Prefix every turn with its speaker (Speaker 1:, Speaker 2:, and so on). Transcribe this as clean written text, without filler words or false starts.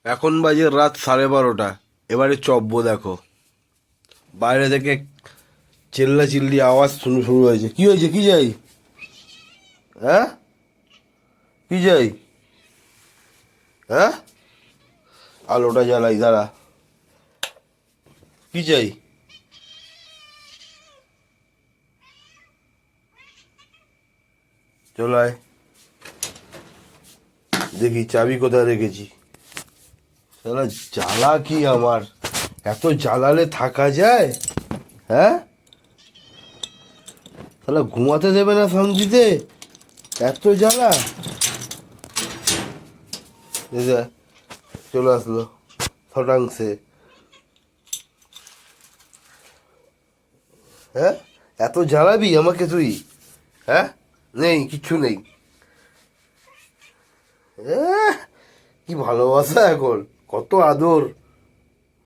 Speaker 1: এখন বাজে রাত 12:30। এবারে চব্য দেখো, বাইরে থেকে চিল্লা চিল্লি আওয়াজ শুরু হয়েছে। কি হয়েছে? কি যাই? হ্যাঁ, কি যাই? হ্যাঁ, আলোটা জ্বালাই, দাঁড়া। কি চাই? চলায় দেখি চাবি কোথায় রেখেছি। শালা জ্বালা কি আমার! এত জ্বালালে থাকা যায়? হ্যাঁ, শালা ঘুমাতে দেবে না শান্তিতে, এত জ্বালা। এই যে চলে আসলো শতাংশে। হ্যাঁ, এত জ্বালাবি আমাকে তুই? হ্যাঁ, নেই, কিচ্ছু নেই। কি ভালোবাসা এখন, কত আদর।